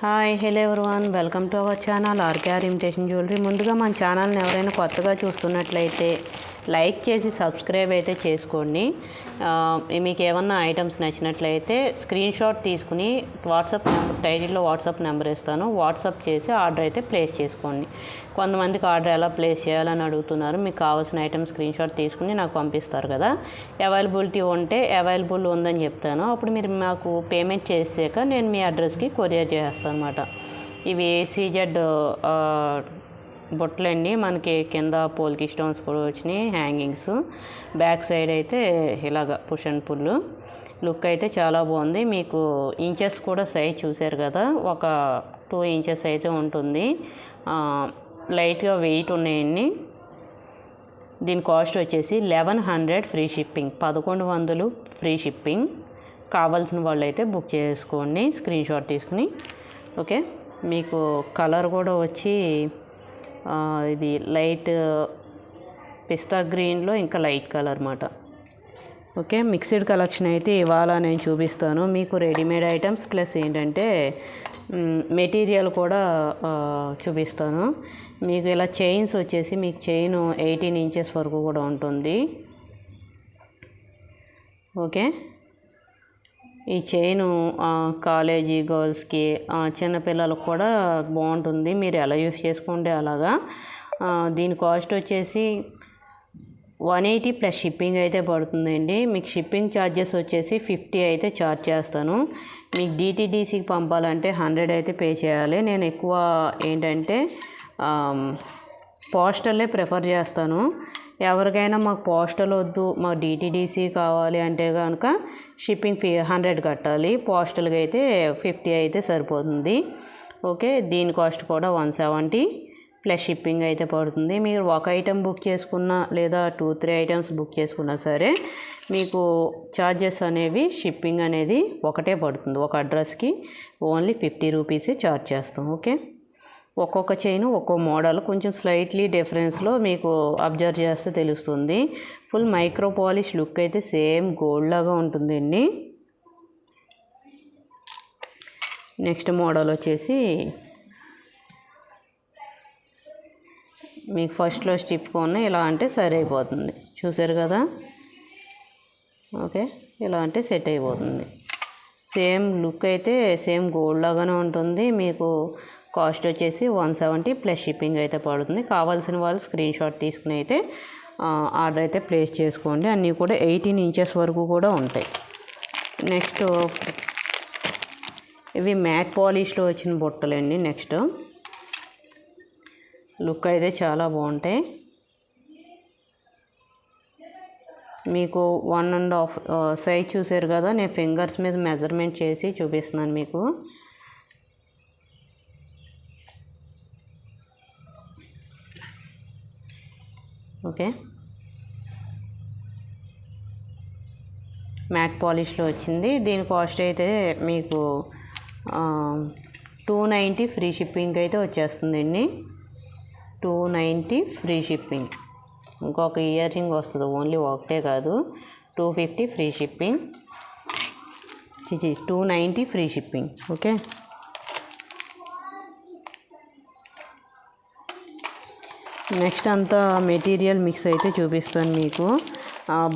Hi hello everyone, welcome to our channel RKR imitation jewellery. ముందుగా మన ఛానల్ని ఎవరైనా కొత్తగా చూస్తున్నట్లయితే లైక్ చేసి సబ్స్క్రైబ్ అయితే చేసుకోండి. మీకు ఏమన్నా ఐటమ్స్ నచ్చినట్లయితే స్క్రీన్ షాట్ తీసుకుని వాట్సాప్ నెంబర్, టైటిల్లో వాట్సాప్ నెంబర్ ఇస్తాను, వాట్సాప్ చేసి ఆర్డర్ అయితే ప్లేస్ చేసుకోండి. కొంతమందికి ఆర్డర్ ఎలా ప్లేస్ చేయాలని అడుగుతున్నారు. మీకు కావాల్సిన ఐటమ్ స్క్రీన్ షాట్ తీసుకుని నాకు పంపిస్తారు కదా. అవైలబిలిటీ ఉంటే అవైలబుల్ ఉందని చెప్తాను. అప్పుడు మీరు మాకు పేమెంట్ చేసాక నేను మీ అడ్రస్కి కొరియర్ చేస్తాను అన్నమాట. ఇవి సీజెడ్ బొట్లండి. మనకి కింద పోల్కి స్టోన్స్ కూడా వచ్చినాయి, హ్యాంగింగ్స్. బ్యాక్ సైడ్ అయితే ఇలాగ పుష్ అండ్ పుల్. లుక్ అయితే చాలా బాగుంది. మీకు ఇంచెస్ కూడా సైజ్ చూసారు కదా, ఒక 2 ఇంచెస్ అయితే ఉంటుంది. లైట్గా వెయిట్ ఉన్నాయండి. దీని కాస్ట్ వచ్చేసి 1100 ఫ్రీ షిప్పింగ్, 1100 ఫ్రీ షిప్పింగ్. కావాల్సిన వాళ్ళు అయితే బుక్ చేసుకోండి స్క్రీన్ షాట్ తీసుకుని. ఓకే, మీకు కలర్ కూడా వచ్చి ఇది లైట్ పిస్తా గ్రీన్లో ఇంకా లైట్ కలర్ అన్నమాట. ఓకే, మిక్స్డ్ కలెక్షన్ అయితే ఇవాళ నేను చూపిస్తాను మీకు. రెడీమేడ్ ఐటమ్స్ ప్లస్ ఏంటంటే మెటీరియల్ కూడా చూపిస్తాను మీకు. ఇలా చైన్స్ వచ్చేసి మీకు చైన్ 18 ఇంచెస్ వరకు కూడా ఉంటుంది. ఓకే, ఈ చైను కాలేజీ గర్ల్స్కి, చిన్నపిల్లలకు కూడా బాగుంటుంది. మీరు ఎలా యూస్ చేసుకుంటే అలాగా. దీని కాస్ట్ వచ్చేసి 180 ప్లస్ షిప్పింగ్ అయితే పడుతుందండి. మీకు షిప్పింగ్ ఛార్జెస్ వచ్చేసి 50 అయితే ఛార్జ్ చేస్తాను. మీకు డిటీడీసీకి పంపాలంటే 100 అయితే పే చేయాలి. నేను ఎక్కువ ఏంటంటే పోస్టల్లే ప్రిఫర్ చేస్తాను. ఎవరికైనా మాకు పోస్టల్ వద్దు, మాకు డిటీడీసీ కావాలి అంటే కనుక షిప్పింగ్ ఫీ 100 కట్టాలి. పోస్టల్గా అయితే 50 అయితే సరిపోతుంది. ఓకే, దీని కాస్ట్ కూడా 170 ప్లస్ షిప్పింగ్ అయితే పడుతుంది. మీరు ఒక ఐటెం బుక్ చేసుకున్నా లేదా 2-3 ఐటమ్స్ బుక్ చేసుకున్నా సరే మీకు ఛార్జెస్ అనేవి, షిప్పింగ్ అనేది ఒకటే పడుతుంది. ఒక అడ్రస్కి ఓన్లీ 50 రూపీసే ఛార్జ్ చేస్తాం. ఓకే, ఒక్కొక్క చైన్ ఒక్కో మోడల్ కొంచెం స్లైట్లీ డిఫరెన్స్లో మీకు అబ్జర్వ్ చేస్తే తెలుస్తుంది. ఫుల్ మైక్రో పాలిష్ లుక్ అయితే సేమ్ గోల్డ్ లాగా ఉంటుందండి. నెక్స్ట్ మోడల్ వచ్చేసి మీకు ఫస్ట్లో స్టిప్ కొన్న ఇలా అంటే సరి అయిపోతుంది. చూసారు కదా. ఓకే, ఇలా అంటే సెట్ అయిపోతుంది. సేమ్ లుక్ అయితే సేమ్ గోల్డ్ లాగానే ఉంటుంది. మీకు కాస్ట్ వచ్చేసి 170 ప్లస్ షిప్పింగ్ అయితే పడుతుంది. కావాల్సిన వాళ్ళు స్క్రీన్ షాట్ తీసుకుని అయితే ఆర్డర్ అయితే ప్లేస్ చేసుకోండి. అన్నీ కూడా 18 ఇంచెస్ వరకు కూడా ఉంటాయి. నెక్స్ట్ ఇవి మ్యాట్ పాలిష్లో వచ్చిన బుట్టలండి. నెక్స్ట్ లుక్ అయితే చాలా బాగుంటాయి. మీకు 1.5 సైజ్ చూసారు కదా. నేను ఫింగర్స్ మీద మెజర్మెంట్ చేసి చూపిస్తున్నాను మీకు. ఓకే, మ్యాట్ పాలిష్లో వచ్చింది. దీని కాస్ట్ అయితే మీకు 290 ఫ్రీ షిప్పింగ్ అయితే వచ్చేస్తుందండి. 290 ఫ్రీ షిప్పింగ్. ఇంకొక ఇయర్ రింగ్ వస్తుంది, ఓన్లీ ఒకటే కాదు. 250 free shipping, 290 free shipping. Okay, next అంతా మెటీరియల్ మిక్స్ అయితే చూపిస్తాను మీకు.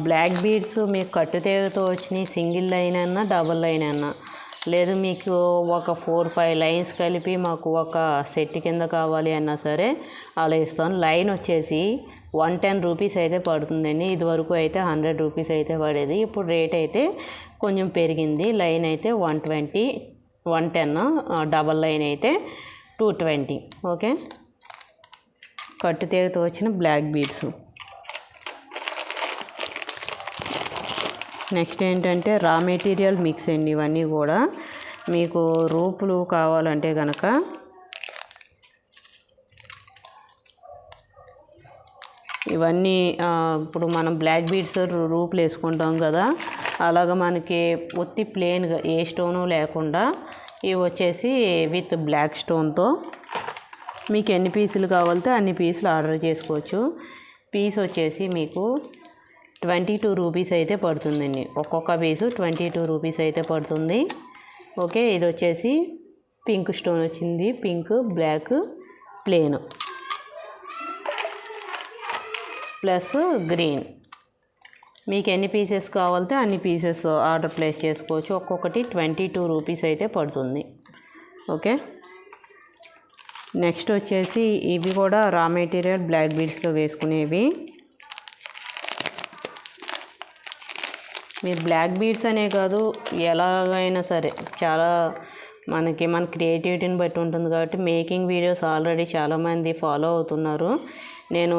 బ్లాక్ బీడ్స్ మీకు కట్టుతేగతో వచ్చినాయి, సింగిల్ లైన్ అన్నా డబుల్ లైన్ అన్నా, లేదు మీకు ఒక 4-5 లైన్స్ కలిపి మాకు ఒక సెట్ కింద కావాలి అన్నా సరే అలా ఇస్తాను. లైన్ వచ్చేసి 110 రూపీస్ అయితే పడుతుందండి. ఇదివరకు అయితే 100 రూపీస్ అయితే పడేది. ఇప్పుడు రేట్ అయితే కొంచెం పెరిగింది. లైన్ అయితే 120, 110, డబల్ లైన్ అయితే 220. ఓకే, కట్టుతేగతో వచ్చిన బ్లాక్ బీడ్స్. నెక్స్ట్ ఏంటంటే రా మెటీరియల్ మిక్స్ అండి. ఇవన్నీ కూడా మీకు రూపులు కావాలంటే కనుక ఇవన్నీ ఇప్పుడు మనం బ్లాక్ బీడ్స్ రూపులు వేసుకుంటాం కదా, అలాగ మనకి ఒత్తి ప్లెయిన్గా ఏ స్టోను లేకుండా ఇవి వచ్చేసి విత్ బ్లాక్ స్టోన్తో మీకు ఎన్ని పీసులు కావాలితే అన్ని పీసులు ఆర్డర్ చేసుకోవచ్చు. పీస్ వచ్చేసి మీకు 22 రూపీస్ అయితే పడుతుందండి. ఒక్కొక్క పీసు 22 రూపీస్ అయితే పడుతుంది. ఓకే, ఇది వచ్చేసి పింక్ స్టోన్ వచ్చింది, pink, black, plain plus green. మీకు ఎన్ని పీసెస్ కావాలితే అన్ని పీసెస్ ఆర్డర్ ప్లేస్ చేసుకోవచ్చు. ఒక్కొక్కటి 22 రూపీస్ అయితే పడుతుంది. ఓకే, నెక్స్ట్ వచ్చేసి ఇవి కూడా రా మెటీరియల్ బ్లాక్ బీడ్స్లో వేసుకునేవి. మీరు బ్లాక్ బీడ్స్ అనే కాదు, ఎలాగైనా సరే చాలా మన క్రియేటివిటీని బట్టి ఉంటుంది కాబట్టి మేకింగ్ వీడియోస్ ఆల్రెడీ చాలామంది ఫాలో అవుతున్నారు. నేను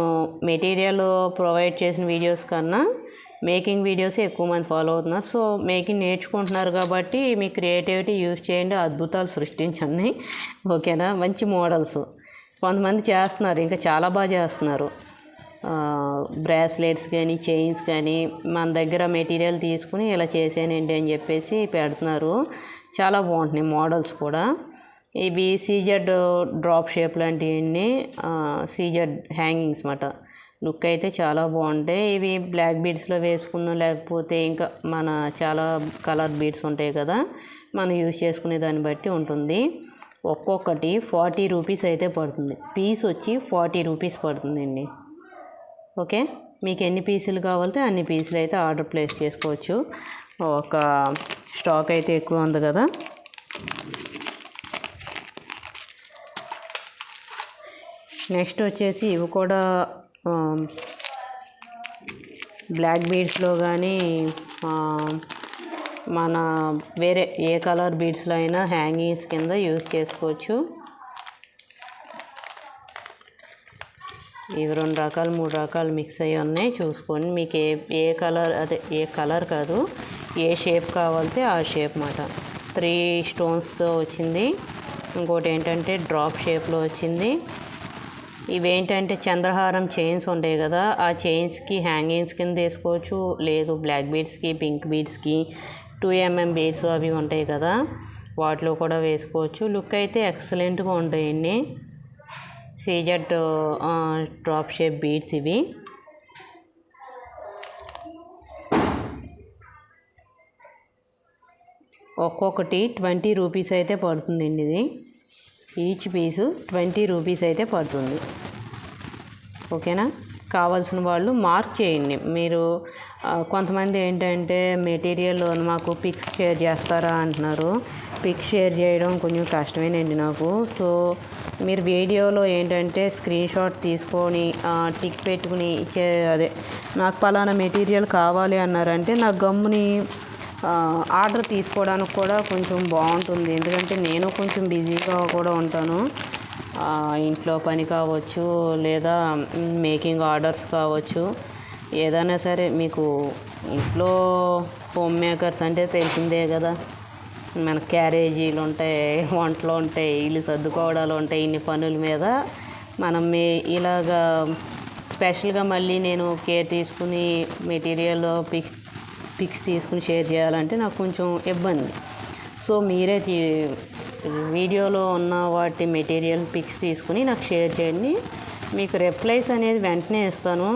మెటీరియల్ ప్రొవైడ్ చేసిన వీడియోస్ కన్నా మేకింగ్ వీడియోస్ ఎక్కువ మంది ఫాలో అవుతున్నారు. సో మేకింగ్ నేర్చుకుంటున్నారు కాబట్టి మీ క్రియేటివిటీ యూజ్ చేయండి, అద్భుతాలు సృష్టించండి. ఓకేనా, మంచి మోడల్స్ కొంతమంది చేస్తున్నారు, ఇంకా చాలా బాగా చేస్తున్నారు. బ్రాస్లెట్స్ కానీ చైన్స్ కానీ మన దగ్గర మెటీరియల్ తీసుకుని ఇలా చేసానండి అని చెప్పేసి పెడుతున్నారు. చాలా బాగుంటున్నాయి మోడల్స్ కూడా. ఇవి సీజెడ్ డ్రాప్ షేప్ లాంటివన్నీ, సీజెడ్ హ్యాంగింగ్స్ మాట. లుక్ అయితే చాలా బాగుంటాయి. ఇవి బ్లాక్ బీడ్స్లో వేసుకున్న, లేకపోతే ఇంకా మన చాలా కలర్ బీడ్స్ ఉంటాయి కదా, మనం యూజ్ చేసుకునే దాన్ని బట్టి ఉంటుంది. ఒక్కొక్కటి 40 రూపీస్ అయితే పడుతుంది. పీస్ వచ్చి 40 రూపీస్ పడుతుందండి. ఓకే, మీకు ఎన్ని పీసులు కావాలితే అన్ని పీసులు అయితే ఆర్డర్ ప్లేస్ చేసుకోవచ్చు. ఒక స్టాక్ అయితే ఎక్కువ ఉంది కదా. నెక్స్ట్ వచ్చేసి ఇవి కూడా బ్లాక్ బీడ్స్లో కానీ మన వేరే ఏ కలర్ బీడ్స్లో అయినా హ్యాంగింగ్స్ కింద యూజ్ చేసుకోవచ్చు. ఇవి 2 రకాలు 3 రకాలు మిక్స్ అయ్యి ఉన్నాయి, చూసుకొని మీకు ఏ కలర్, అదే ఏ కలర్ కాదు, ఏ షేప్ కావాలితే ఆ షేప్ మాట. 3 స్టోన్స్తో వచ్చింది. ఇంకోటి ఏంటంటే డ్రాప్ షేప్లో వచ్చింది. ఇవేంటంటే చంద్రహారం చైన్స్ ఉంటాయి కదా, ఆ చైన్స్కి హ్యాంగింగ్స్ కింద వేసుకోవచ్చు, లేదు బ్లాక్ బీడ్స్కి, పింక్ బీడ్స్కి 2mm బీడ్స్ అవి ఉంటాయి కదా, వాటిలో కూడా వేసుకోవచ్చు. లుక్ అయితే ఎక్సలెంట్గా ఉంటాయండి. సీజెడ్ డ్రాప్ షేప్ బీడ్స్ ఇవి. ఒక్కొక్కటి 20 రూపీస్ అయితే పడుతుందండి. ఇది ఈచ్ పీసు 20 రూపీస్ అయితే పడుతుంది. ఓకేనా, కావాల్సిన వాళ్ళు మార్క్ చేయండి. మీరు కొంతమంది ఏంటంటే మెటీరియల్ మాకు పిక్స్ షేర్ చేస్తారా అంటున్నారు. పిక్స్ షేర్ చేయడం కొంచెం కష్టమేనండి నాకు. సో మీరు వీడియోలో ఏంటంటే స్క్రీన్ షాట్ తీసుకొని టిక్ పెట్టుకుని అదే నాకు పలానా మెటీరియల్ కావాలి అన్నారంటే నాకు గమ్ముని ఆర్డర్ తీసుకోవడానికి కూడా కొంచెం బాగుంటుంది. ఎందుకంటే నేను కొంచెం బిజీగా కూడా ఉంటాను. ఇంట్లో పని కావచ్చు, లేదా మేకింగ్ ఆర్డర్స్ కావచ్చు, ఏదైనా సరే. మీకు ఇంట్లో హోమ్ మేకర్స్ అంటే తెలిసిందే కదా, మన క్యారేజీలు ఉంటాయి, వంటలు ఉంటాయి, ఇల్లు సర్దుకోవడాలు ఉంటాయి. ఇన్ని పనుల మీద మనం ఇలాగా స్పెషల్గా మళ్ళీ నేను కేర్ తీసుకుని మెటీరియల్ పిక్స్ తీసుకుని షేర్ చేయాలంటే నాకు కొంచెం ఇబ్బంది. సో మీరే వీడియోలో ఉన్న వాటి మెటీరియల్ పిక్స్ తీసుకుని నాకు షేర్ చేయండి. మీకు రిప్లైస్ అనేది వెంటనే ఇస్తాను.